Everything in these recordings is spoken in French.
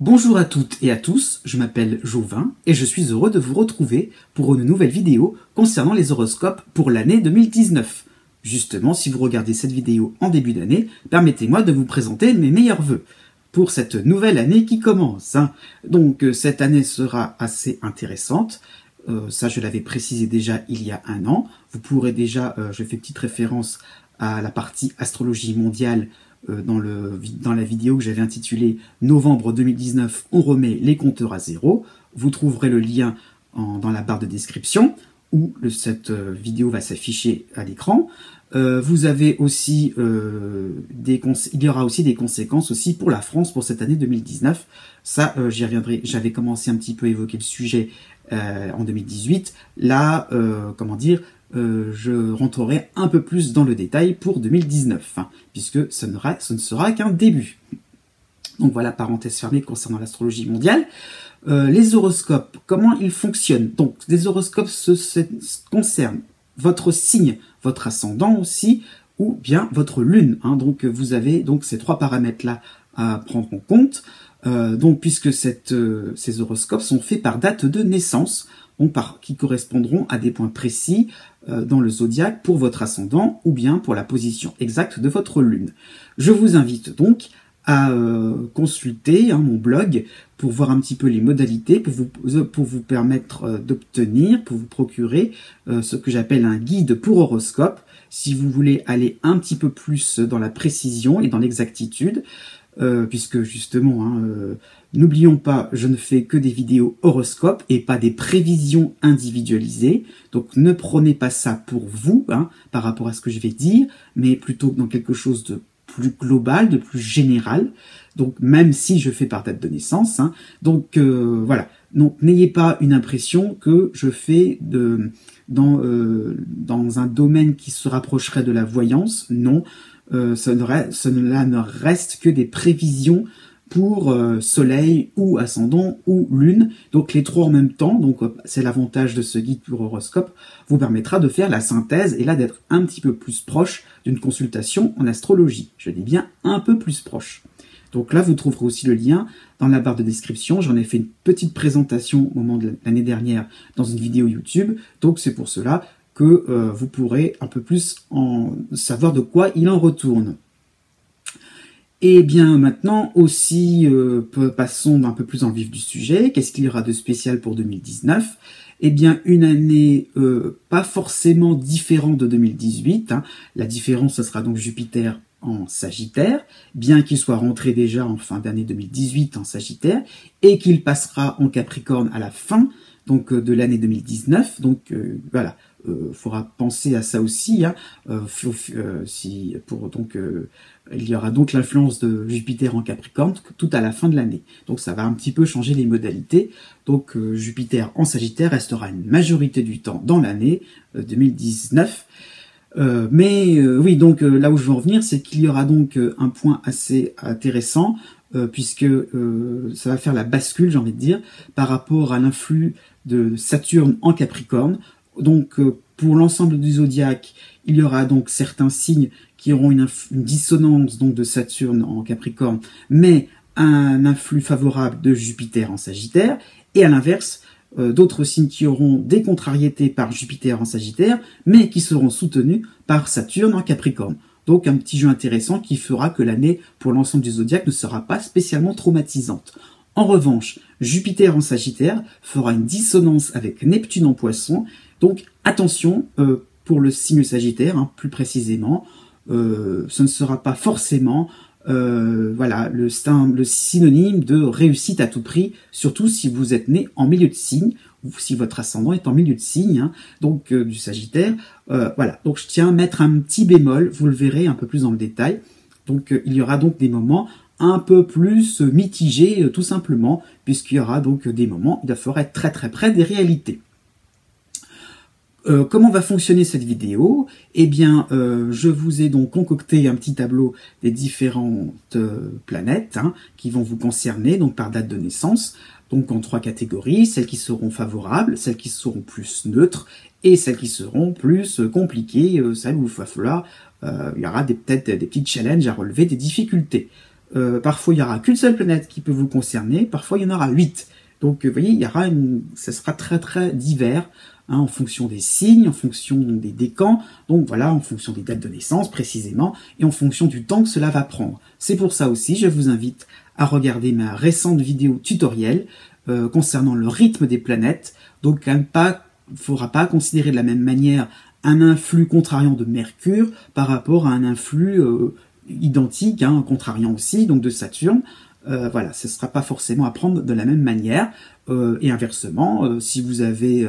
Bonjour à toutes et à tous, je m'appelle Jovin et je suis heureux de vous retrouver pour une nouvelle vidéo concernant les horoscopes pour l'année 2019. Justement, si vous regardez cette vidéo en début d'année, permettez-moi de vous présenter mes meilleurs vœux pour cette nouvelle année qui commence. Donc cette année sera assez intéressante, ça je l'avais précisé déjà il y a un an. Vous pourrez déjà, je fais petite référence à la partie astrologie mondiale dans la vidéo que j'avais intitulée « Novembre 2019, on remet les compteurs à zéro ». Vous trouverez le lien dans la barre de description où cette vidéo va s'afficher à l'écran. Vous avez aussi il y aura aussi des conséquences aussi pour la France pour cette année 2019. Ça, j'y reviendrai. J'avais commencé un petit peu à évoquer le sujet en 2018. Là, comment dire, je rentrerai un peu plus dans le détail pour 2019, puisque ce ne sera qu'un début. Donc voilà, parenthèse fermée concernant l'astrologie mondiale. Les horoscopes, comment ils fonctionnent? Donc, les horoscopes concernent votre signe, votre ascendant aussi, ou bien votre lune. Donc, vous avez donc ces trois paramètres-là à prendre en compte. Donc, puisque ces horoscopes sont faits par date de naissance, donc qui correspondront à des points précis dans le zodiaque pour votre ascendant ou bien pour la position exacte de votre lune. Je vous invite donc à consulter mon blog pour voir un petit peu les modalités, pour vous permettre d'obtenir, pour vous procurer ce que j'appelle un guide pour horoscope, si vous voulez aller un petit peu plus dans la précision et dans l'exactitude, puisque justement, n'oublions pas, je ne fais que des vidéos horoscopes et pas des prévisions individualisées. Donc ne prenez pas ça pour vous, par rapport à ce que je vais dire, mais plutôt dans quelque chose de plus global, de plus général. Donc même si je fais par date de naissance. Donc voilà. Donc n'ayez pas une impression que je fais dans un domaine qui se rapprocherait de la voyance. Non. Cela ne reste que des prévisions pour soleil ou ascendant ou lune, donc les trois en même temps. Donc c'est l'avantage de ce guide pour horoscope, vous permettra de faire la synthèse et là d'être un petit peu plus proche d'une consultation en astrologie. Je dis bien un peu plus proche. Donc là vous trouverez aussi le lien dans la barre de description. J'en ai fait une petite présentation au moment de l'année dernière dans une vidéo YouTube, donc c'est pour cela que vous pourrez un peu plus en savoir de quoi il en retourne. Et bien maintenant aussi, passons un peu plus en vif du sujet. Qu'est-ce qu'il y aura de spécial pour 2019? Eh bien une année pas forcément différente de 2018. La différence, ce sera donc Jupiter en Sagittaire, bien qu'il soit rentré déjà en fin d'année 2018 en Sagittaire, et qu'il passera en Capricorne à la fin donc de l'année 2019. Donc voilà. Faudra penser à ça aussi, il y aura donc l'influence de Jupiter en Capricorne tout à la fin de l'année. Donc ça va un petit peu changer les modalités. Donc Jupiter en Sagittaire restera une majorité du temps dans l'année 2019. Oui, donc là où je veux en venir, c'est qu'il y aura donc un point assez intéressant, puisque ça va faire la bascule, j'ai envie de dire, par rapport à l'influx de Saturne en Capricorne. Donc, pour l'ensemble du zodiaque, il y aura donc certains signes qui auront une dissonance donc de Saturne en Capricorne, mais un influx favorable de Jupiter en Sagittaire, et à l'inverse, d'autres signes qui auront des contrariétés par Jupiter en Sagittaire, mais qui seront soutenus par Saturne en Capricorne. Donc, un petit jeu intéressant qui fera que l'année pour l'ensemble du zodiaque ne sera pas spécialement traumatisante. En revanche, Jupiter en Sagittaire fera une dissonance avec Neptune en Poisson. Donc attention pour le signe Sagittaire, plus précisément, ce ne sera pas forcément voilà, le synonyme de réussite à tout prix, surtout si vous êtes né en milieu de signe, ou si votre ascendant est en milieu de signe, donc du Sagittaire. Voilà, donc je tiens à mettre un petit bémol, vous le verrez un peu plus dans le détail. Donc il y aura donc des moments un peu plus mitigés, tout simplement, puisqu'il y aura donc des moments où il faudra être très très près des réalités. Comment va fonctionner cette vidéo? Eh bien, je vous ai donc concocté un petit tableau des différentes planètes qui vont vous concerner, donc par date de naissance. donc en 3 catégories, celles qui seront favorables, celles qui seront plus neutres, et celles qui seront plus compliquées, celles où il va falloir, il y aura peut-être des petits challenges à relever, des difficultés. Parfois il y aura qu'une seule planète qui peut vous concerner, parfois il y en aura 8. Donc vous voyez, ça sera très très divers, en fonction des signes, en fonction des décans, donc voilà, en fonction des dates de naissance précisément, et en fonction du temps que cela va prendre. C'est pour ça aussi, je vous invite à regarder ma récente vidéo tutoriel concernant le rythme des planètes. Donc il ne faudra pas considérer de la même manière un influx contrariant de Mercure par rapport à un influx identique, contrariant aussi, donc de Saturne. Voilà, ce ne sera pas forcément à prendre de la même manière. Et inversement, si vous avez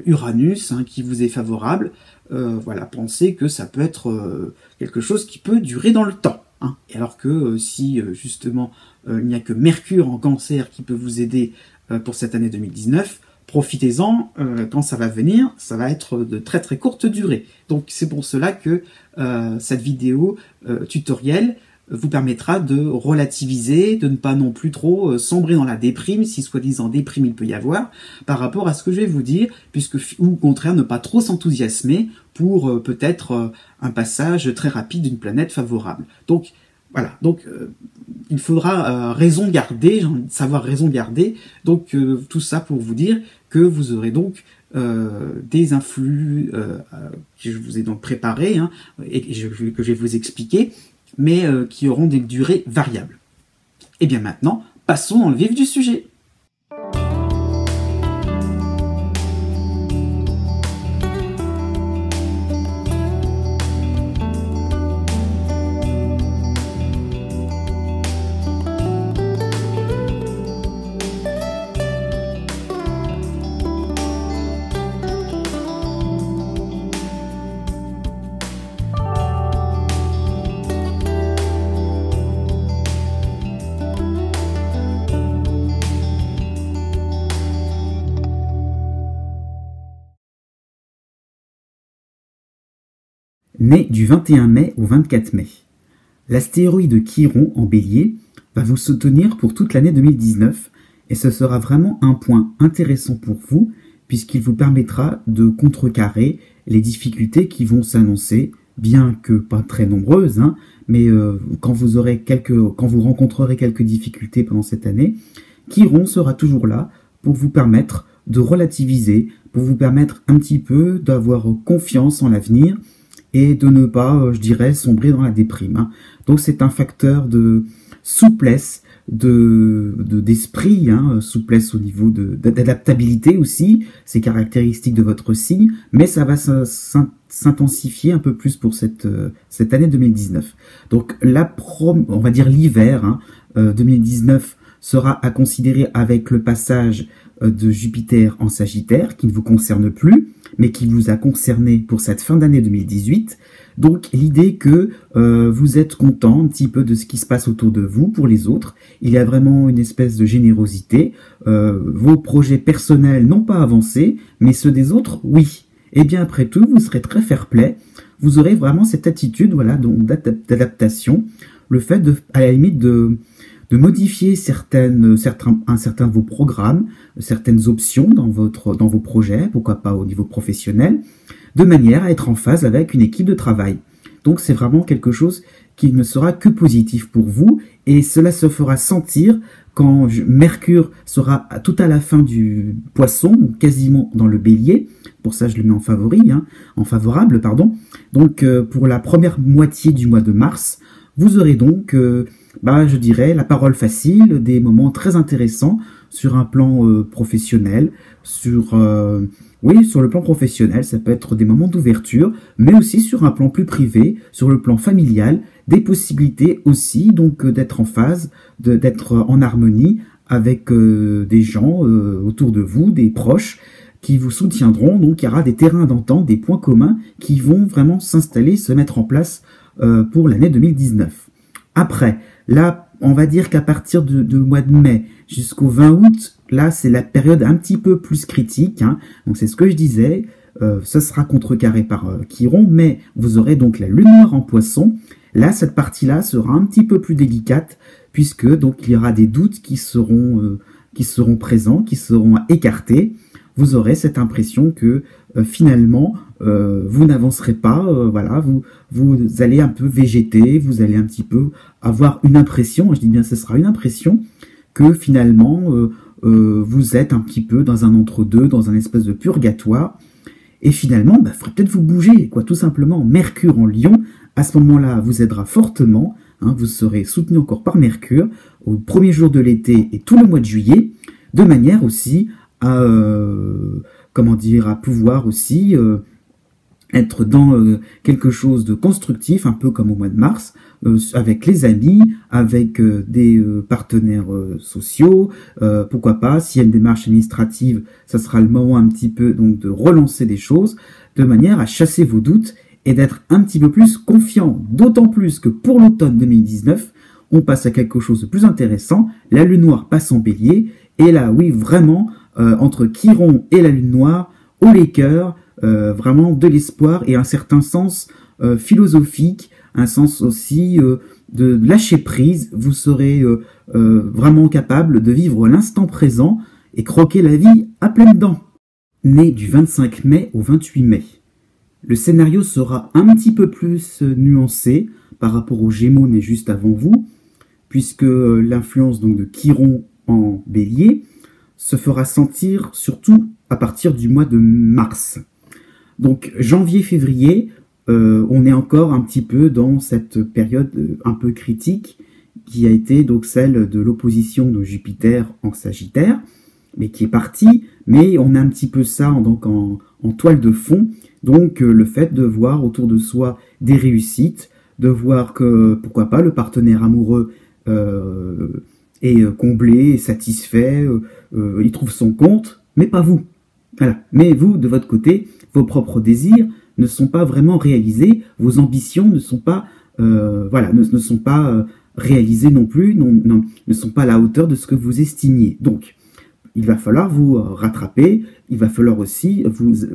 Uranus qui vous est favorable, voilà, pensez que ça peut être quelque chose qui peut durer dans le temps. Et alors que si justement il n'y a que Mercure en Cancer qui peut vous aider pour cette année 2019, profitez-en, quand ça va venir, ça va être de très très courte durée. Donc c'est pour cela que cette vidéo tutoriel vous permettra de relativiser, de ne pas non plus trop sombrer dans la déprime, si soi-disant déprime il peut y avoir, par rapport à ce que je vais vous dire, ou au contraire ne pas trop s'enthousiasmer pour peut-être un passage très rapide d'une planète favorable. Donc voilà, donc il faudra raison garder, savoir raison garder, donc tout ça pour vous dire que vous aurez donc des influx que je vous ai donc préparés et que je vais vous expliquer, mais qui auront des durées variables. Et bien maintenant, passons dans le vif du sujet. Né du 21 mai au 24 mai. L'astéroïde Chiron en Bélier va vous soutenir pour toute l'année 2019 et ce sera vraiment un point intéressant pour vous puisqu'il vous permettra de contrecarrer les difficultés qui vont s'annoncer, bien que pas très nombreuses, mais quand vous rencontrerez quelques difficultés pendant cette année, Chiron sera toujours là pour vous permettre de relativiser, pour vous permettre un petit peu d'avoir confiance en l'avenir et de ne pas, je dirais, sombrer dans la déprime. Donc c'est un facteur de souplesse, d'esprit, souplesse au niveau d'adaptabilité aussi, c'est caractéristique de votre signe, mais ça va s'intensifier un peu plus pour cette année 2019. Donc on va dire l'hiver 2019 sera à considérer avec le passage de Jupiter en Sagittaire, qui ne vous concerne plus, mais qui vous a concerné pour cette fin d'année 2018. Donc l'idée que vous êtes content un petit peu de ce qui se passe autour de vous pour les autres. Il y a vraiment une espèce de générosité. Vos projets personnels n'ont pas avancé, mais ceux des autres, oui. Et bien après tout, vous serez très fair-play. Vous aurez vraiment cette attitude, voilà, donc d'adaptation. Le fait à la limite de modifier certains de vos programmes, certaines options dans vos projets, pourquoi pas au niveau professionnel, de manière à être en phase avec une équipe de travail. Donc c'est vraiment quelque chose qui ne sera que positif pour vous, et cela se fera sentir quand Mercure sera tout à la fin du Poisson, ou quasiment dans le Bélier. Pour ça je le mets en favorable, pardon. Donc pour la première moitié du mois de mars, vous aurez donc je dirais la parole facile, des moments très intéressants sur un plan professionnel, sur le plan professionnel, ça peut être des moments d'ouverture, mais aussi sur un plan plus privé, sur le plan familial, des possibilités aussi donc d'être en phase, d'être en harmonie avec des gens autour de vous, des proches qui vous soutiendront. Donc il y aura des terrains d'entente, des points communs qui vont vraiment s'installer, se mettre en place pour l'année 2019. Après, là, on va dire qu'à partir du mois de mai jusqu'au 20 août, là, c'est la période un petit peu plus critique. Donc, c'est ce que je disais. Ça sera contrecarré par Chiron, mais vous aurez donc la lune noire en Poisson. Là, cette partie-là sera un petit peu plus délicate, puisque donc il y aura des doutes qui seront qui seront présents, qui seront écartés, vous aurez cette impression que finalement, vous n'avancerez pas, voilà, vous allez un peu végéter, vous allez un petit peu avoir une impression, je dis bien ce sera une impression, que finalement, vous êtes un petit peu dans un entre-deux, dans un espèce de purgatoire, et finalement, il faudrait peut-être vous bouger, quoi, tout simplement. Mercure en Lion, à ce moment-là, vous aidera fortement, hein, vous serez soutenu encore par Mercure, au premier jour de l'été et tout le mois de juillet, de manière aussi à, comment dire, à pouvoir aussi être dans quelque chose de constructif, un peu comme au mois de mars, avec les amis, avec des partenaires sociaux, pourquoi pas, s'il y a une démarche administrative, ça sera le moment un petit peu donc de relancer des choses, de manière à chasser vos doutes et d'être un petit peu plus confiant, d'autant plus que pour l'automne 2019, on passe à quelque chose de plus intéressant, la lune noire passe en bélier, et là, oui, vraiment, entre Chiron et la lune noire, haut les cœurs, vraiment de l'espoir et un certain sens philosophique, un sens aussi de lâcher prise. Vous serez vraiment capable de vivre l'instant présent et croquer la vie à pleines dents. Né du 25 mai au 28 mai. Le scénario sera un petit peu plus nuancé par rapport aux Gémeaux né juste avant vous, puisque l'influence donc de Chiron en Bélier se fera sentir surtout à partir du mois de mars. Donc janvier-février, on est encore un petit peu dans cette période un peu critique qui a été donc celle de l'opposition de Jupiter en Sagittaire, mais qui est partie, mais on a un petit peu ça donc en toile de fond, donc le fait de voir autour de soi des réussites, de voir que, pourquoi pas, le partenaire amoureux est comblé, est satisfait, il trouve son compte, mais pas vous. Voilà. Mais vous, de votre côté, vos propres désirs ne sont pas vraiment réalisés, vos ambitions ne sont pas, voilà, ne sont pas réalisées non plus, ne sont pas à la hauteur de ce que vous estimiez. Donc, il va falloir vous rattraper, il va falloir aussi vous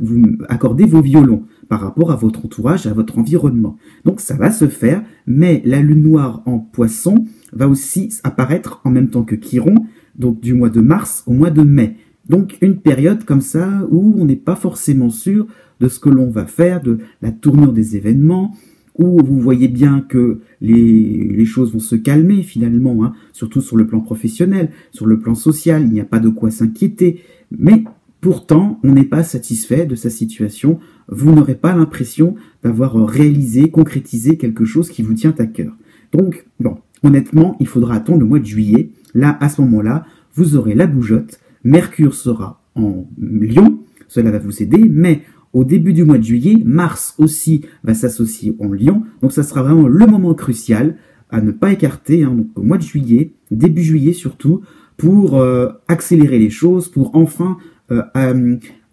accorder vos violons par rapport à votre entourage, à votre environnement. Donc ça va se faire, mais la lune noire en poisson va aussi apparaître en même temps que Chiron, donc du mois de mars au mois de mai. Donc une période comme ça où on n'est pas forcément sûr de ce que l'on va faire, de la tournure des événements, où vous voyez bien que les choses vont se calmer finalement, hein, surtout sur le plan professionnel, sur le plan social, il n'y a pas de quoi s'inquiéter. Mais pourtant, on n'est pas satisfait de sa situation, vous n'aurez pas l'impression d'avoir réalisé, concrétisé quelque chose qui vous tient à cœur. Donc, bon, honnêtement, il faudra attendre le mois de juillet. Là, à ce moment-là, vous aurez la bougeotte, Mercure sera en Lion, cela va vous aider, mais au début du mois de juillet, Mars aussi va s'associer en Lion, donc ça sera vraiment le moment crucial à ne pas écarter, hein, donc au mois de juillet, début juillet surtout, pour accélérer les choses, pour enfin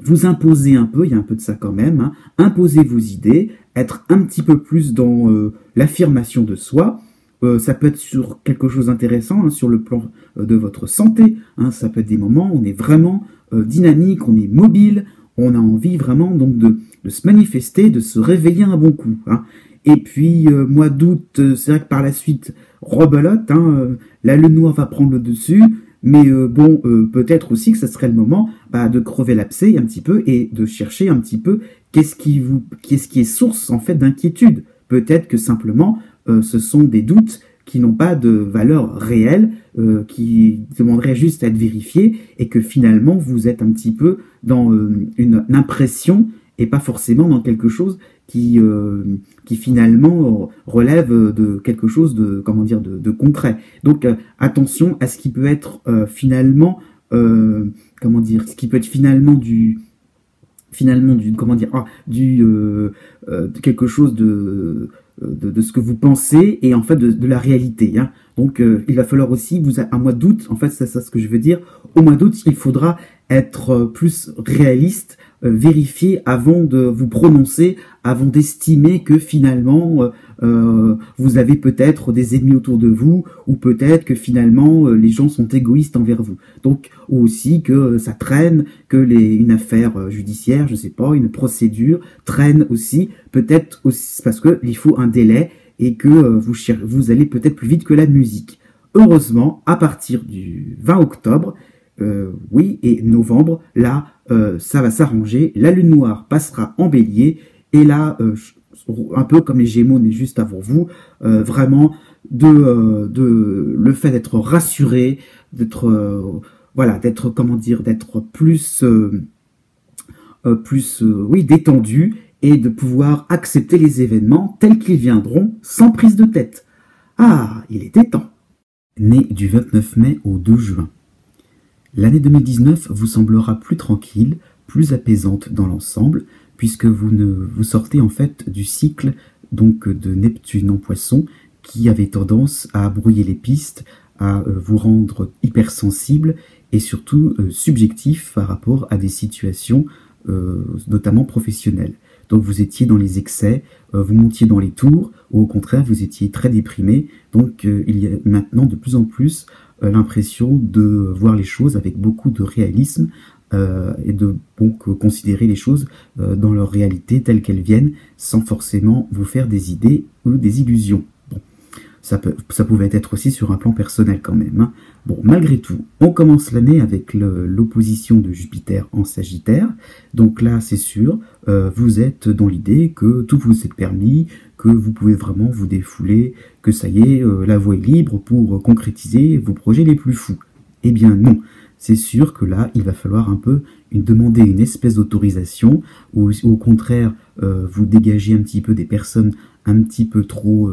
vous imposer un peu, il y a un peu de ça quand même, hein, imposer vos idées, être un petit peu plus dans l'affirmation de soi. Ça peut être sur quelque chose d'intéressant, hein, sur le plan de votre santé, hein, ça peut être des moments où on est vraiment dynamique, on est mobile, on a envie vraiment donc de se manifester, de se réveiller un bon coup. Hein. Et puis, mois d'août, c'est vrai que par la suite, rebelote, hein, la lune noire va prendre le dessus, mais bon, peut-être aussi que ce serait le moment de crever l'abcès un petit peu et de chercher un petit peu qu'est-ce qui est source en fait d'inquiétude. Peut-être que simplement, ce sont des doutes qui n'ont pas de valeur réelle, qui demanderaient juste à être vérifiés, et que finalement vous êtes un petit peu dans une impression et pas forcément dans quelque chose qui finalement relève de quelque chose de, comment dire, de concret. Donc attention à ce qui peut être finalement, comment dire, ce qui peut être finalement quelque chose de ce que vous pensez et en fait de la réalité. Hein. Donc il va falloir aussi, un mois d'août, en fait c'est ça ce que je veux dire, au mois d'août il faudra être plus réaliste, vérifier avant de vous prononcer, avant d'estimer que finalement vous avez peut-être des ennemis autour de vous, ou peut-être que finalement les gens sont égoïstes envers vous. Donc, ou aussi que ça traîne, que une affaire judiciaire, je sais pas, une procédure traîne aussi, peut-être aussi parce qu'il faut un délai et que vous allez peut-être plus vite que la musique. Heureusement, à partir du 20 octobre, oui, et novembre, là, ça va s'arranger. La lune noire passera en bélier. Et là, un peu comme les Gémeaux n'est juste avant vous, vraiment le fait d'être rassuré, d'être voilà, d'être comment dire, d'être plus oui, détendu et de pouvoir accepter les événements tels qu'ils viendront sans prise de tête. Ah, il était temps. Né du 29 mai au 2 juin. L'année 2019 vous semblera plus tranquille, plus apaisante dans l'ensemble, puisque vous sortez en fait du cycle donc de Neptune en Poisson, qui avait tendance à brouiller les pistes, à vous rendre hypersensible et surtout subjectif par rapport à des situations notamment professionnelles. Donc vous étiez dans les excès, vous montiez dans les tours, ou au contraire vous étiez très déprimé. Donc il y a maintenant de plus en plus l'impression de voir les choses avec beaucoup de réalisme et de donc considérer les choses dans leur réalité telles qu'elles viennent, sans forcément vous faire des idées ou des illusions. Bon, ça pouvait être aussi sur un plan personnel quand même, hein. Bon, malgré tout, on commence l'année avec l'opposition de Jupiter en Sagittaire. Donc là, c'est sûr, vous êtes dans l'idée que tout vous est permis, que vous pouvez vraiment vous défouler, que ça y est, la voie est libre pour concrétiser vos projets les plus fous. Eh bien non, c'est sûr que là, il va falloir un peu demander une espèce d'autorisation, ou au contraire, vous dégagez un petit peu des personnes un petit peu trop...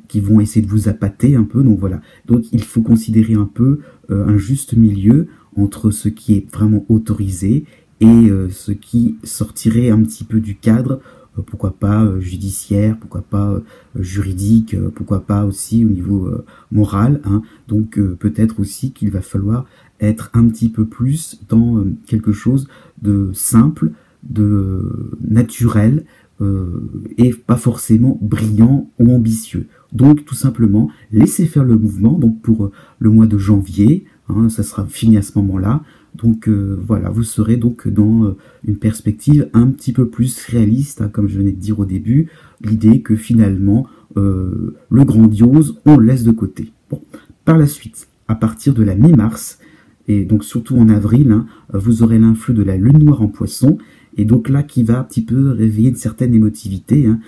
qui vont essayer de vous appâter un peu. Donc voilà. Donc il faut considérer un peu un juste milieu entre ce qui est vraiment autorisé et ce qui sortirait un petit peu du cadre, pourquoi pas judiciaire, pourquoi pas juridique, pourquoi pas aussi au niveau moral, hein. Donc peut-être aussi qu'il va falloir être un petit peu plus dans quelque chose de simple, de naturel, et pas forcément brillant ou ambitieux. Donc tout simplement, laissez faire le mouvement. Donc pour le mois de janvier, hein, ça sera fini à ce moment-là. Donc voilà, vous serez donc dans une perspective un petit peu plus réaliste, hein, comme je venais de dire au début, l'idée que finalement, le grandiose, on le laisse de côté. Bon, par la suite, à partir de la mi-mars, et donc surtout en avril, hein, vous aurez l'influx de la lune noire en Poisson, et donc là qui va un petit peu réveiller une certaine émotivité, hein.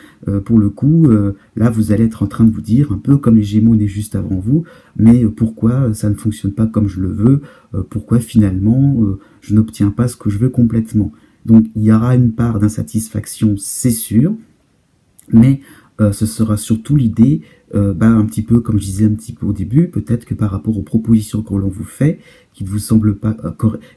Pour le coup, là vous allez être en train de vous dire, un peu comme les Gémeaux nés juste avant vous, mais pourquoi ça ne fonctionne pas comme je le veux, pourquoi finalement je n'obtiens pas ce que je veux complètement. Donc il y aura une part d'insatisfaction, c'est sûr, mais ce sera surtout l'idée, un petit peu comme je disais un petit peu au début, peut-être que par rapport aux propositions que l'on vous fait, qui ne vous semblent pas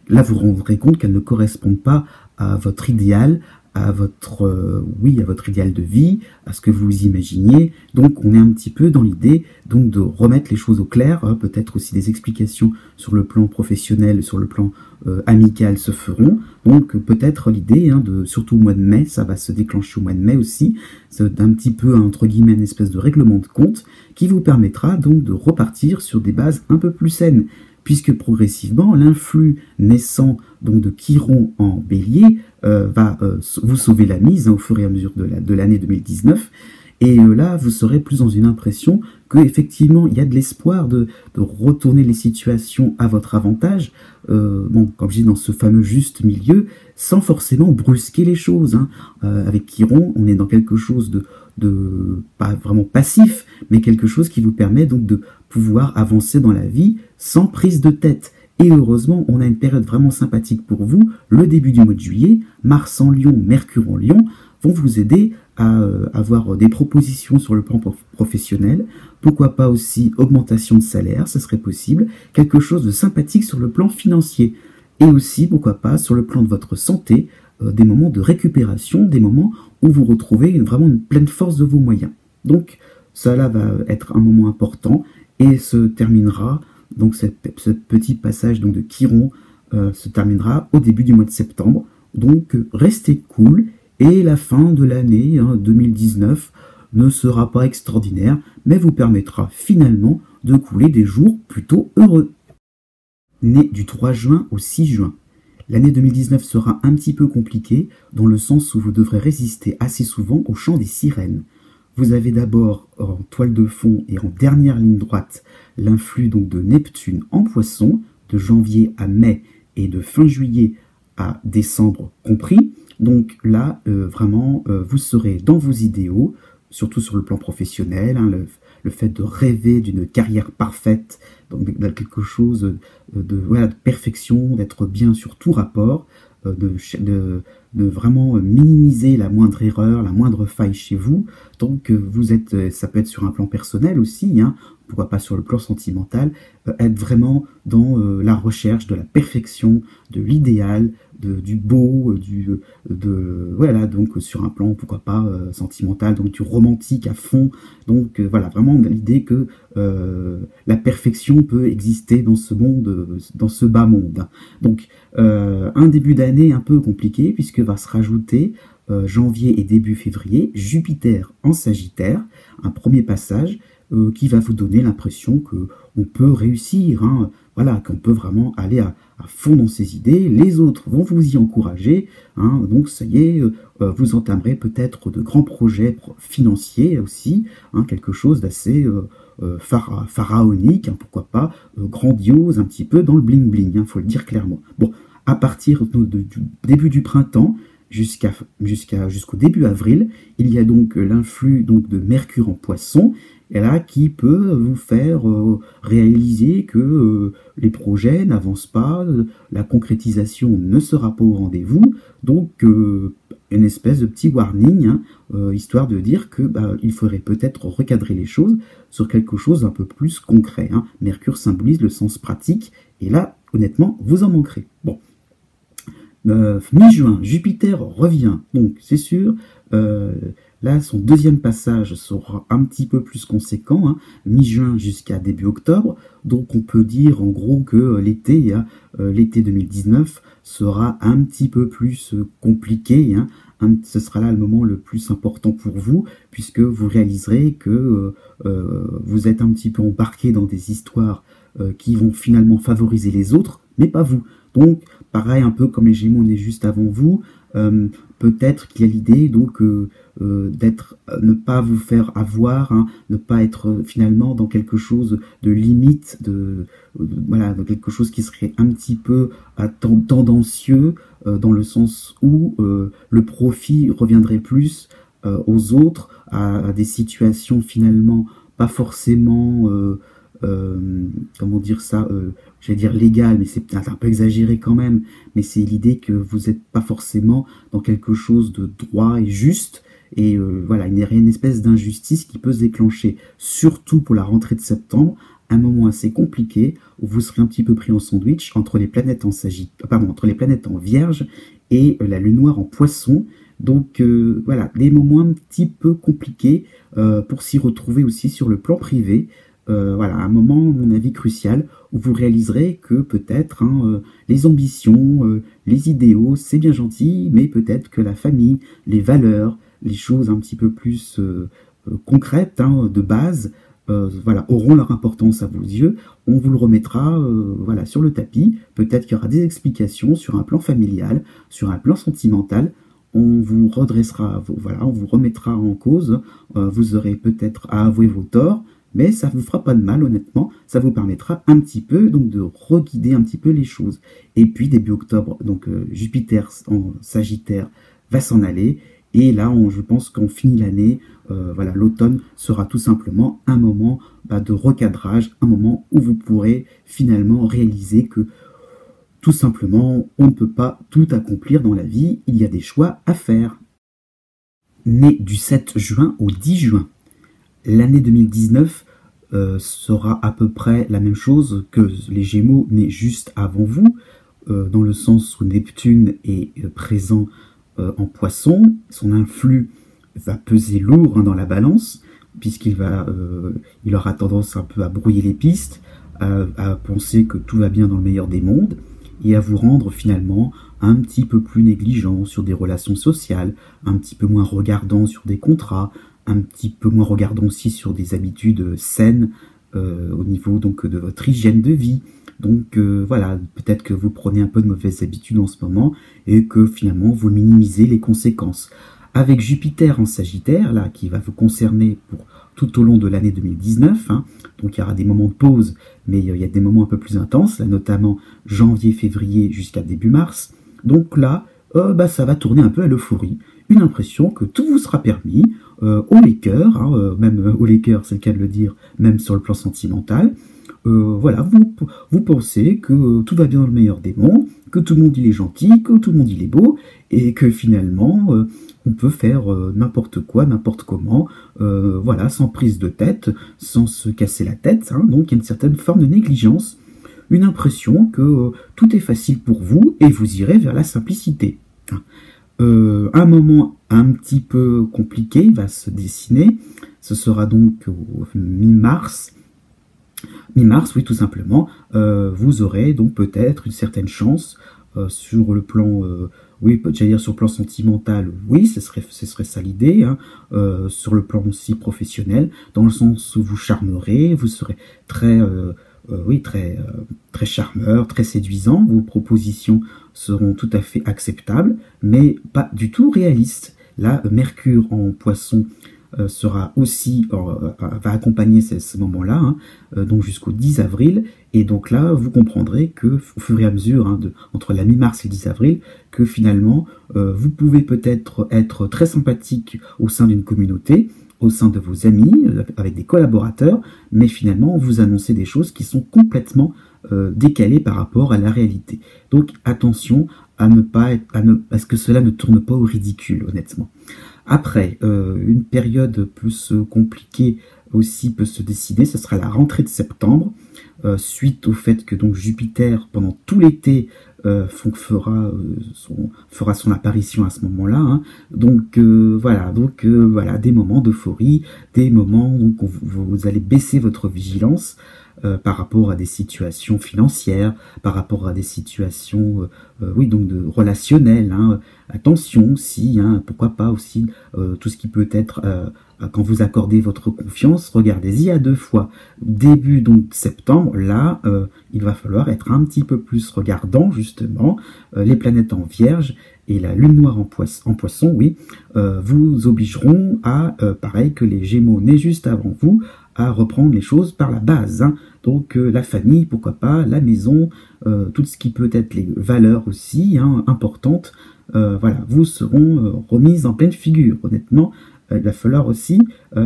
là vous rendrez compte qu'elles ne correspondent pas à votre idéal, à votre oui, à votre idéal de vie, à ce que vous imaginiez. Donc on est un petit peu dans l'idée donc de remettre les choses au clair, hein. Peut-être aussi des explications sur le plan professionnel, sur le plan amical se feront. Donc peut-être l'idée, hein, de surtout au mois de mai, ça va se déclencher au mois de mai aussi, d'un petit peu entre guillemets une espèce de règlement de compte qui vous permettra donc de repartir sur des bases un peu plus saines, puisque progressivement l'influx naissant donc de Chiron en Bélier va vous sauver la mise, hein, au fur et à mesure de l'année 2019. Et là, vous serez plus dans une impression que effectivement, il y a de l'espoir de retourner les situations à votre avantage. Bon, comme je dis, dans ce fameux juste milieu, sans forcément brusquer les choses, hein. Avec Chiron, on est dans quelque chose de pas vraiment passif, mais quelque chose qui vous permet donc de pouvoir avancer dans la vie sans prise de tête. Et heureusement, on a une période vraiment sympathique pour vous, le début du mois de juillet. Mars en Lion, Mercure en Lion vont vous aider à avoir des propositions sur le plan professionnel. Pourquoi pas aussi augmentation de salaire, ça serait possible. Quelque chose de sympathique sur le plan financier. Et aussi, pourquoi pas, sur le plan de votre santé, des moments de récupération, des moments où vous retrouvez vraiment une pleine force de vos moyens. Donc, cela va être un moment important et se terminera, donc ce petit passage donc, de Chiron se terminera au début du mois de septembre. Donc, restez cool. Et la fin de l'année 2019 ne sera pas extraordinaire, mais vous permettra finalement de couler des jours plutôt heureux. Né du 3 juin au 6 juin. L'année 2019 sera un petit peu compliquée, dans le sens où vous devrez résister assez souvent au chant des sirènes. Vous avez d'abord en toile de fond et en dernière ligne droite l'influx donc de Neptune en Poisson, de janvier à mai et de fin juillet à décembre compris. Donc là, vraiment, vous serez dans vos idéaux, surtout sur le plan professionnel, hein, le fait de rêver d'une carrière parfaite, donc de quelque chose voilà, de perfection, d'être bien sur tout rapport, de vraiment minimiser la moindre erreur, la moindre faille chez vous. Donc vous êtes, ça peut être sur un plan personnel aussi, hein, pourquoi pas sur le plan sentimental, être vraiment dans la recherche de la perfection, de l'idéal, du beau, voilà, donc sur un plan, pourquoi pas sentimental, donc du romantique à fond. Donc voilà, vraiment l'idée que la perfection peut exister dans ce monde, dans ce bas monde. Donc un début d'année un peu compliqué, puisque va se rajouter janvier et début février, Jupiter en Sagittaire, un premier passage qui va vous donner l'impression que on peut réussir, hein, voilà, qu'on peut vraiment aller à fond dans ses idées. Les autres vont vous y encourager, hein, donc ça y est, vous entamerez peut-être de grands projets financiers aussi, hein, quelque chose d'assez pharaonique, hein, pourquoi pas grandiose, un petit peu dans le bling bling, hein, faut le dire clairement. Bon, à partir du début du printemps jusqu'au début avril, il y a donc l'influx donc de Mercure en Poisson, et là qui peut vous faire réaliser que les projets n'avancent pas, la concrétisation ne sera pas au rendez-vous, donc une espèce de petit warning, hein, histoire de dire que il faudrait peut-être recadrer les choses sur quelque chose un peu plus concret, hein. Mercure symbolise le sens pratique, et là, honnêtement, vous en manquerez. Bon. Mi-juin, Jupiter revient, donc c'est sûr, là son deuxième passage sera un petit peu plus conséquent, hein, mi-juin jusqu'à début octobre, donc on peut dire en gros que l'été 2019 sera un petit peu plus compliqué, hein, ce sera là le moment le plus important pour vous, puisque vous réaliserez que vous êtes un petit peu embarqué dans des histoires qui vont finalement favoriser les autres, mais pas vous. Donc, pareil, un peu comme les Gémeaux, on est juste avant vous, peut-être qu'il y a l'idée donc ne pas vous faire avoir, hein, ne pas être finalement dans quelque chose de limite, voilà, dans quelque chose qui serait un petit peu tendancieux, dans le sens où le profit reviendrait plus aux autres, à des situations finalement pas forcément comment dire ça, j'allais dire légal, mais c'est peut-être un peu exagéré quand même, mais c'est l'idée que vous n'êtes pas forcément dans quelque chose de droit et juste, et voilà, il y a une espèce d'injustice qui peut se déclencher, surtout pour la rentrée de septembre, un moment assez compliqué, où vous serez un petit peu pris en sandwich entre les planètes en entre les planètes en Vierge et la Lune noire en Poisson. Donc voilà, des moments un petit peu compliqués pour s'y retrouver aussi sur le plan privé. Voilà, un moment, à mon avis, crucial, où vous réaliserez que peut-être les ambitions, les idéaux, c'est bien gentil, mais peut-être que la famille, les valeurs, les choses un petit peu plus concrètes, hein, de base, voilà, auront leur importance à vos yeux. On vous le remettra voilà, sur le tapis. Peut-être qu'il y aura des explications sur un plan familial, sur un plan sentimental. On vous redressera, voilà, on vous remettra en cause. Vous aurez peut-être à avouer vos torts, mais ça vous fera pas de mal, honnêtement. Ça vous permettra un petit peu donc de reguider un petit peu les choses. Et puis début octobre, donc Jupiter en Sagittaire va s'en aller. Et là, je pense qu'on finit l'année. Voilà, l'automne sera tout simplement un moment de recadrage, un moment où vous pourrez finalement réaliser que tout simplement, on ne peut pas tout accomplir dans la vie. Il y a des choix à faire. Né du 7 juin au 10 juin. L'année 2019 sera à peu près la même chose que les Gémeaux nés juste avant vous, dans le sens où Neptune est présent en Poisson. Son influx va peser lourd, hein, dans la balance, puisqu'il il aura tendance un peu à brouiller les pistes, à penser que tout va bien dans le meilleur des mondes, et à vous rendre finalement un petit peu plus négligent sur des relations sociales, un petit peu moins regardant sur des contrats, un petit peu moins regardant aussi sur des habitudes saines au niveau donc de votre hygiène de vie. Donc voilà, peut-être que vous prenez un peu de mauvaises habitudes en ce moment et que finalement vous minimisez les conséquences. avec Jupiter en Sagittaire, là, qui va vous concerner pour tout au long de l'année 2019. Hein. Donc il y aura des moments de pause, mais il y a des moments un peu plus intenses, là, notamment janvier, février jusqu'à début mars. Donc là, ça va tourner un peu à l'euphorie. Une impression que tout vous sera permis, haut les cœurs, hein, même haut les cœurs, c'est le cas de le dire, même sur le plan sentimental. Voilà, vous pensez que tout va bien dans le meilleur des mondes, que tout le monde il est gentil, que tout le monde il est beau, et que finalement on peut faire n'importe quoi, n'importe comment, voilà, sans prise de tête, sans se casser la tête. Hein, donc il y a une certaine forme de négligence, une impression que tout est facile pour vous et vous irez vers la simplicité. Un moment un petit peu compliqué va se dessiner, ce sera donc mi-mars. Mi-mars, oui, tout simplement, vous aurez donc peut-être une certaine chance sur le plan, oui, j'allais dire sur le plan sentimental, oui, ce serait ça l'idée, hein, sur le plan aussi professionnel, dans le sens où vous charmerez, vous serez très, oui, très charmeur, très séduisant, vos propositions seront tout à fait acceptables, mais pas du tout réalistes. Là, Mercure en Poisson sera aussi va accompagner ce moment-là, hein, donc jusqu'au 10 avril, et donc là vous comprendrez que au fur et à mesure, hein, entre la mi-mars et le 10 avril, que finalement vous pouvez peut-être être très sympathique au sein d'une communauté, au sein de vos amis, avec des collaborateurs, mais finalement vous annoncez des choses qui sont complètement décalées par rapport à la réalité. Donc attention à ne pas être, à ce que cela ne tourne pas au ridicule, honnêtement. Après, une période plus compliquée aussi peut se dessiner, ce sera la rentrée de septembre, suite au fait que donc Jupiter, pendant tout l'été, fera son apparition à ce moment-là. Hein. Donc voilà, des moments d'euphorie, des moments où vous allez baisser votre vigilance par rapport à des situations financières, par rapport à des situations, oui, donc de relationnelles. Hein. Attention aussi, hein, pourquoi pas aussi tout ce qui peut être quand vous accordez votre confiance, regardez-y à deux fois. Début donc septembre, là, il va falloir être un petit peu plus regardant justement. Les planètes en Vierge et la Lune noire en Poisson, oui, vous obligeront à, pareil que les Gémeaux nés juste avant vous, à reprendre les choses par la base. Hein. Donc la famille, pourquoi pas, la maison, tout ce qui peut être les valeurs aussi, hein, importantes, voilà, vous seront remises en pleine figure. Honnêtement, il va falloir aussi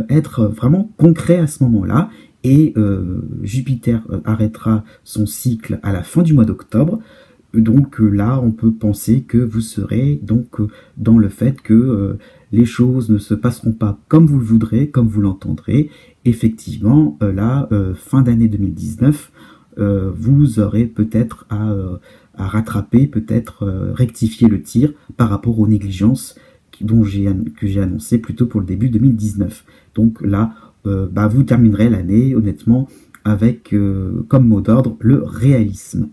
être vraiment concret à ce moment-là. Et Jupiter arrêtera son cycle à la fin du mois d'octobre. Donc là, on peut penser que vous serez donc dans le fait que les choses ne se passeront pas comme vous le voudrez, comme vous l'entendrez. Effectivement, là, fin d'année 2019, vous aurez peut-être à rattraper, peut-être rectifier le tir par rapport aux négligences que j'ai annoncé plutôt pour le début 2019. Donc là, vous terminerez l'année, honnêtement, avec comme mot d'ordre le réalisme.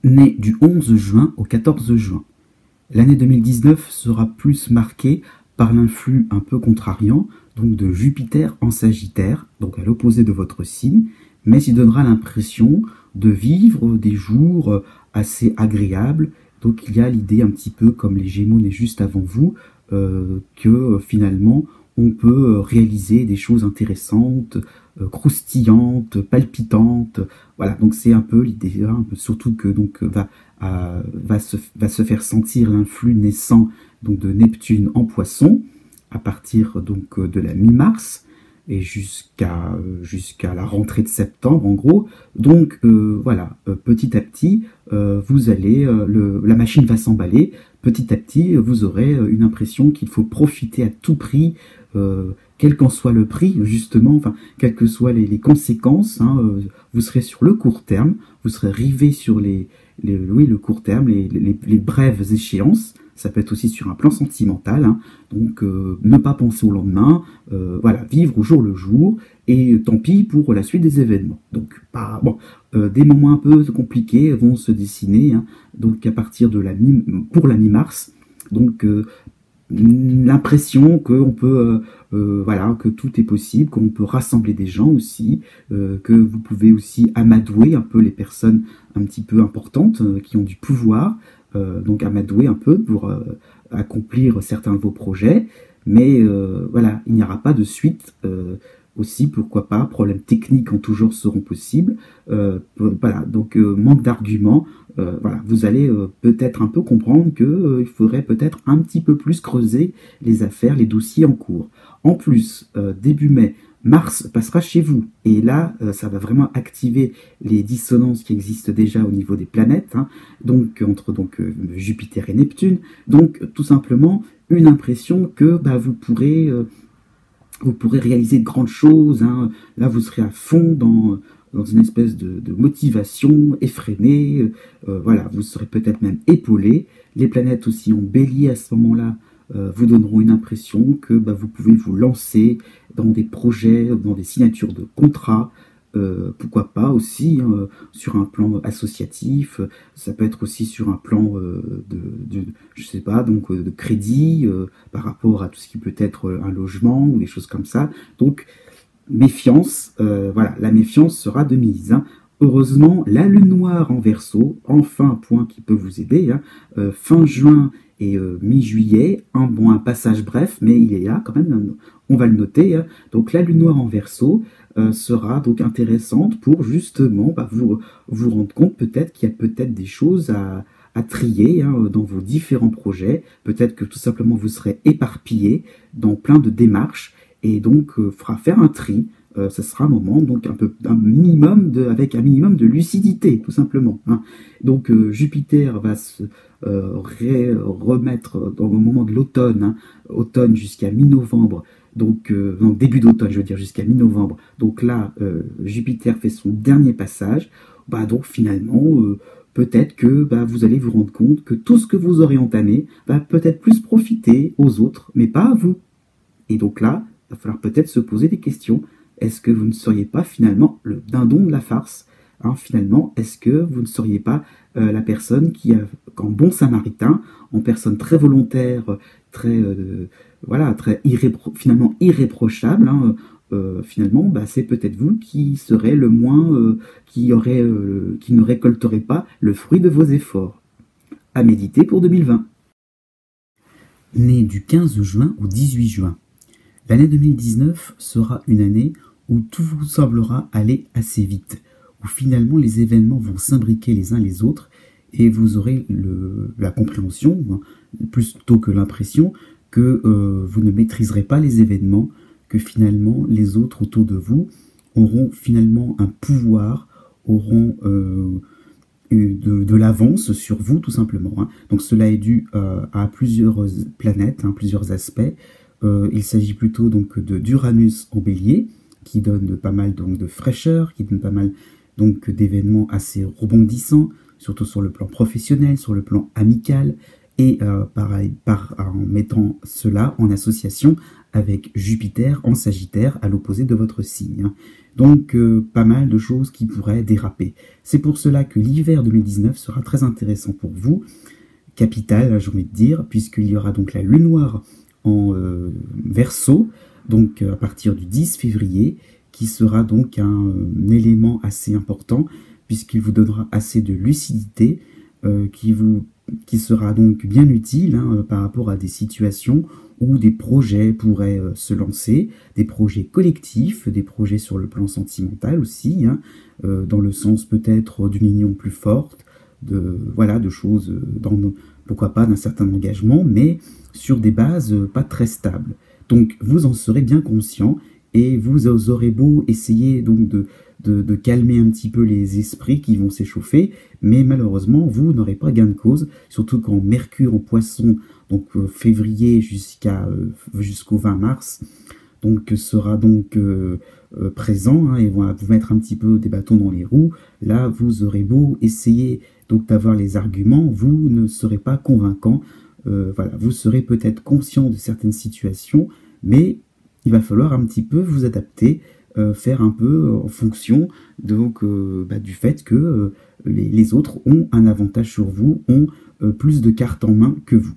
Né du 11 juin au 14 juin. L'année 2019 sera plus marquée par l'influx un peu contrariant, donc de Jupiter en Sagittaire, donc à l'opposé de votre signe, mais il donnera l'impression de vivre des jours assez agréables. Donc il y a l'idée un petit peu comme les Gémeaux nés juste avant vous, que finalement on peut réaliser des choses intéressantes, croustillantes, palpitantes. Voilà, donc c'est un peu l'idée, hein, surtout que donc va se faire sentir l'influx naissant donc de Neptune en Poisson à partir donc de la mi-mars et jusqu'à la rentrée de septembre en gros. Donc voilà, petit à petit vous allez la machine va s'emballer. Petit à petit vous aurez une impression qu'il faut profiter à tout prix, quel qu'en soit le prix, justement, enfin, quelles que soient les conséquences, hein, vous serez sur le court terme, vous serez rivé sur le court terme, les brèves échéances. Ça peut être aussi sur un plan sentimental, hein. Donc ne pas penser au lendemain, voilà, vivre au jour le jour, et tant pis pour la suite des événements. Donc des moments un peu compliqués vont se dessiner, hein, donc à partir de pour la mi-mars. Donc l'impression qu'on peut voilà, que tout est possible, qu'on peut rassembler des gens aussi, que vous pouvez aussi amadouer un peu les personnes un petit peu importantes qui ont du pouvoir. donc amadouer un peu pour accomplir certains de vos projets, mais voilà, il n'y aura pas de suite. Aussi, pourquoi pas, problèmes techniques en tout genre seront possibles. Voilà, donc manque d'arguments. Voilà, vous allez peut-être un peu comprendre que il faudrait peut-être un petit peu plus creuser les affaires, les dossiers en cours. En plus, début mai, Mars passera chez vous. Et là, ça va vraiment activer les dissonances qui existent déjà au niveau des planètes, hein, donc entre Jupiter et Neptune. Donc, tout simplement, une impression que vous pourrez réaliser de grandes choses. Hein. Là, vous serez à fond dans une espèce de motivation effrénée. Voilà, vous serez peut-être même épaulé. Les planètes aussi en bélier à ce moment-là vous donneront une impression que vous pouvez vous lancer dans des projets, dans des signatures de contrats. Pourquoi pas aussi sur un plan associatif, ça peut être aussi sur un plan je sais pas, donc de crédit par rapport à tout ce qui peut être un logement ou des choses comme ça. Donc méfiance, voilà, la méfiance sera de mise. Hein. Heureusement, la lune noire en Verseau, enfin un point qui peut vous aider. Hein. Fin juin et mi-juillet, un passage bref, mais il est là quand même, on va le noter. Hein. Donc la lune noire en Verseau sera donc intéressante pour justement vous rendre compte peut-être qu'il y a peut-être des choses à trier hein, dans vos différents projets. Peut-être que tout simplement vous serez éparpillé dans plein de démarches et donc fera faire un tri. Ce sera un moment donc avec un minimum de lucidité tout simplement. Hein. Donc Jupiter va se remettre dans le moment de l'automne, hein, automne jusqu'à mi-novembre. Donc début d'automne, je veux dire jusqu'à mi-novembre. Donc là, Jupiter fait son dernier passage. Donc finalement, peut-être que vous allez vous rendre compte que tout ce que vous aurez entamé va peut-être plus profiter aux autres, mais pas à vous. Et donc là, il va falloir peut-être se poser des questions. Est-ce que vous ne seriez pas finalement le dindon de la farce, hein, finalement, est-ce que vous ne seriez pas la personne qui, en bon samaritain, en personne très volontaire, très finalement irréprochable, hein, finalement, c'est peut-être vous qui serez le moins, qui ne récolterez pas le fruit de vos efforts. À méditer pour 2020. Né du 15 juin au 18 juin. L'année 2019 sera une année où tout vous semblera aller assez vite, où finalement les événements vont s'imbriquer les uns les autres et vous aurez la compréhension, plutôt que l'impression, que vous ne maîtriserez pas les événements, que finalement les autres autour de vous auront finalement un pouvoir, auront de l'avance sur vous tout simplement. Hein. Donc cela est dû à plusieurs planètes, hein, plusieurs aspects. Il s'agit plutôt donc d'Uranus en bélier, qui donne pas mal donc de fraîcheur, qui donne pas mal donc d'événements assez rebondissants, surtout sur le plan professionnel, sur le plan amical, et en mettant cela en association avec Jupiter en Sagittaire à l'opposé de votre signe. Hein. Donc pas mal de choses qui pourraient déraper. C'est pour cela que l'hiver 2019 sera très intéressant pour vous, capital, j'ai envie de dire, puisqu'il y aura donc la lune noire en Verseau, donc à partir du 10 février, qui sera donc un élément assez important, puisqu'il vous donnera assez de lucidité, qui sera donc bien utile hein, par rapport à des situations où des projets pourraient se lancer, des projets collectifs, des projets sur le plan sentimental aussi, hein, dans le sens peut-être d'une union plus forte, de choses, pourquoi pas d'un certain engagement, mais sur des bases pas très stables. Donc vous en serez bien conscient et vous aurez beau essayer donc de calmer un petit peu les esprits qui vont s'échauffer, mais malheureusement vous n'aurez pas gain de cause, surtout quand Mercure en Poisson, donc février jusqu'au 20 mars, donc sera donc présent hein, et va vous mettre un petit peu des bâtons dans les roues. Là vous aurez beau essayer donc d'avoir les arguments, vous ne serez pas convaincant. Voilà, vous serez peut-être conscient de certaines situations, mais il va falloir un petit peu vous adapter, faire un peu en fonction donc, du fait que les autres ont un avantage sur vous, ont plus de cartes en main que vous.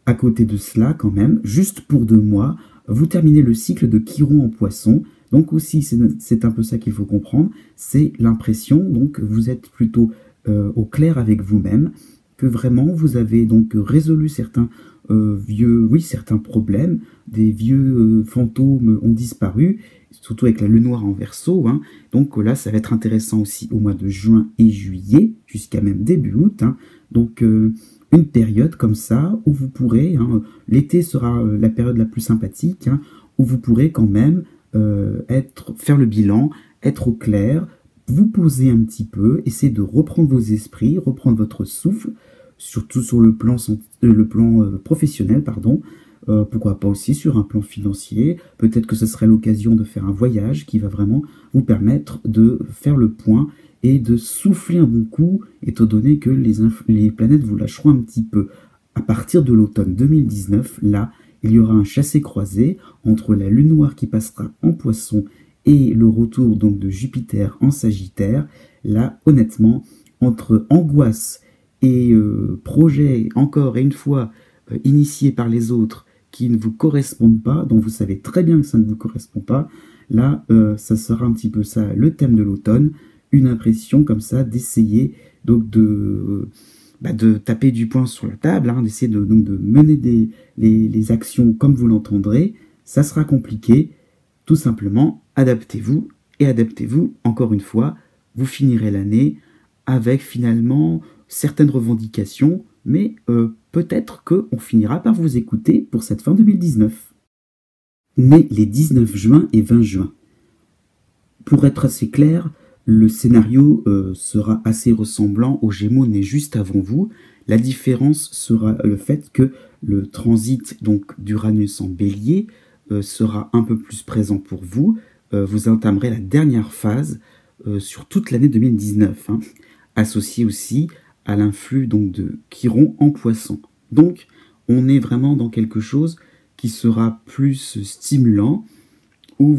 À côté de cela, quand même, juste pour 2 mois, vous terminez le cycle de Chiron en Poisson. Donc aussi, c'est un peu ça qu'il faut comprendre, c'est l'impression, donc vous êtes plutôt au clair avec vous-même, que vraiment vous avez donc résolu certains certains problèmes, des vieux fantômes ont disparu, surtout avec la lune noire en Verseau, hein. Donc là, ça va être intéressant aussi au mois de juin et juillet, jusqu'à même début août, hein. Donc une période comme ça où vous pourrez, hein, l'été sera la période la plus sympathique, hein, où vous pourrez quand même faire le bilan, être au clair, vous poser un petit peu, essayer de reprendre vos esprits, reprendre votre souffle, surtout sur le plan, professionnel, pardon. Pourquoi pas aussi sur un plan financier. Peut-être que ce serait l'occasion de faire un voyage qui va vraiment vous permettre de faire le point et de souffler un bon coup, étant donné que les planètes vous lâcheront un petit peu. À partir de l'automne 2019, là, il y aura un chassé-croisé entre la lune noire qui passera en Poisson et le retour donc de Jupiter en Sagittaire. Là, honnêtement, entre angoisse et projets, encore et une fois, initiés par les autres, qui ne vous correspondent pas, dont vous savez très bien que ça ne vous correspond pas, là, ça sera un petit peu ça, le thème de l'automne, une impression comme ça d'essayer donc de taper du poing sur la table, hein, d'essayer de mener les actions comme vous l'entendrez. Ça sera compliqué, tout simplement, adaptez-vous, et adaptez-vous, encore une fois, vous finirez l'année avec finalement certaines revendications, mais peut-être qu'on finira par vous écouter pour cette fin 2019. Né les 19 juin et 20 juin. Pour être assez clair, le scénario sera assez ressemblant aux Gémeaux nés juste avant vous. La différence sera le fait que le transit donc d'Uranus en Bélier sera un peu plus présent pour vous. Vous entamerez la dernière phase sur toute l'année 2019, hein, associé aussi à l'influx donc de Chiron en Poisson. Donc, on est vraiment dans quelque chose qui sera plus stimulant, où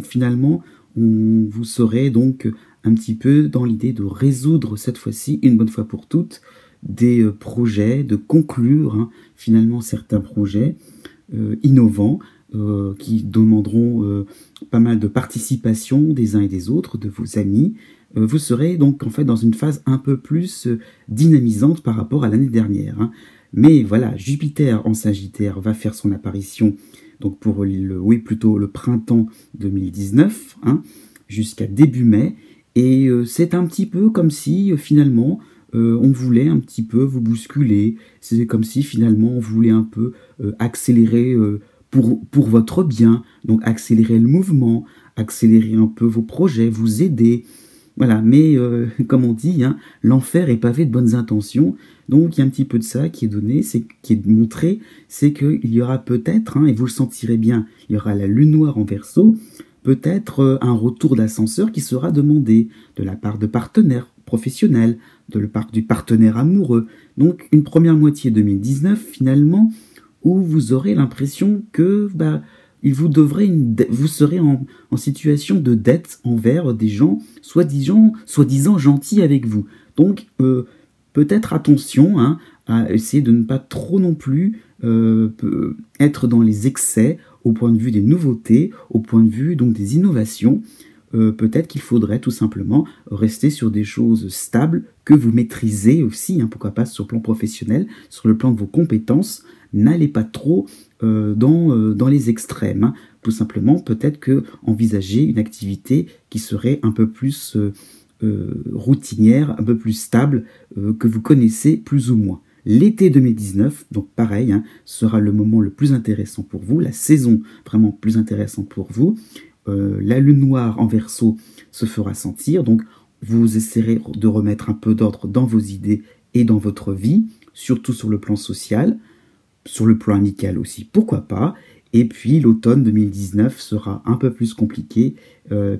finalement vous serez donc un petit peu dans l'idée de résoudre cette fois-ci, une bonne fois pour toutes, des projets, de conclure finalement certains projets innovants qui demanderont pas mal de participation des uns et des autres, de vos amis. Vous serez donc en fait dans une phase un peu plus dynamisante par rapport à l'année dernière, hein. Mais voilà, Jupiter en Sagittaire va faire son apparition donc pour le printemps 2019, hein, jusqu'à début mai, et c'est un petit peu comme si finalement on voulait un petit peu vous bousculer, c'est comme si finalement on voulait un peu accélérer pour votre bien, donc accélérer le mouvement, accélérer un peu vos projets, vous aider. Voilà, mais comme on dit, hein, l'enfer est pavé de bonnes intentions. Donc il y a un petit peu de ça qui est donné, qui est montré, c'est qu'il y aura peut-être, hein, et vous le sentirez bien, il y aura la lune noire en Verseau, peut-être un retour d'ascenseur qui sera demandé de la part de partenaires professionnels, de la part du partenaire amoureux. Donc une première moitié 2019 finalement, où vous aurez l'impression que vous serez en situation de dette envers des gens soi-disant gentils avec vous. Donc peut-être attention, hein, à essayer de ne pas trop non plus être dans les excès au point de vue des nouveautés, au point de vue donc des innovations. Peut-être qu'il faudrait tout simplement rester sur des choses stables que vous maîtrisez aussi, hein, pourquoi pas sur le plan professionnel, sur le plan de vos compétences. N'allez pas trop dans les extrêmes, hein. Tout simplement, peut-être que envisager une activité qui serait un peu plus routinière, un peu plus stable, que vous connaissez plus ou moins. L'été 2019, donc pareil, hein, sera le moment le plus intéressant pour vous, la saison vraiment plus intéressante pour vous. La lune noire en Verseau se fera sentir, donc vous essaierez de remettre un peu d'ordre dans vos idées et dans votre vie, surtout sur le plan social, sur le plan amical aussi, pourquoi pas. Et puis l'automne 2019 sera un peu plus compliqué,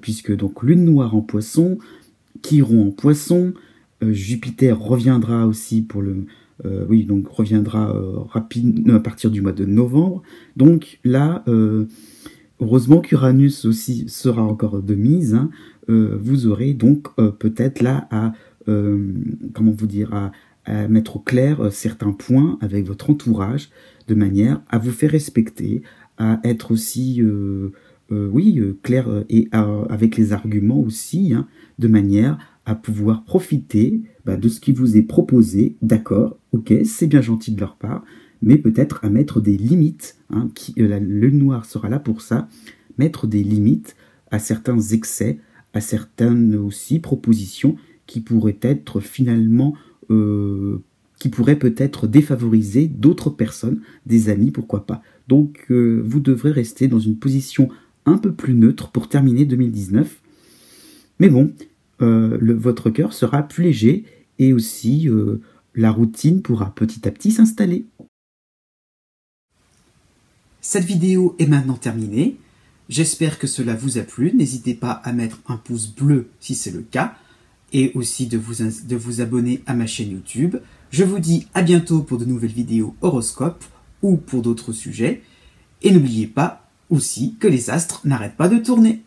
puisque donc lune noire en Poisson, Chiron en Poisson, Jupiter reviendra aussi pour reviendra rapidement à partir du mois de novembre. Donc là, heureusement qu'Uranus aussi sera encore de mise, hein. Vous aurez donc peut-être là à mettre au clair certains points avec votre entourage, de manière à vous faire respecter, à être aussi clair et avec les arguments aussi, hein, de manière à pouvoir profiter de ce qui vous est proposé. D'accord, ok, c'est bien gentil de leur part, mais peut-être à mettre des limites. La lune noire sera là pour ça, mettre des limites à certains excès, à certaines aussi propositions qui pourraient être finalement, qui pourraient peut-être défavoriser d'autres personnes, des amis, pourquoi pas. Donc vous devrez rester dans une position un peu plus neutre pour terminer 2019. Mais bon, votre cœur sera plus léger et aussi la routine pourra petit à petit s'installer. Cette vidéo est maintenant terminée. J'espère que cela vous a plu. N'hésitez pas à mettre un pouce bleu si c'est le cas et aussi de vous abonner à ma chaîne YouTube. Je vous dis à bientôt pour de nouvelles vidéos horoscopes ou pour d'autres sujets. Et n'oubliez pas aussi que les astres n'arrêtent pas de tourner.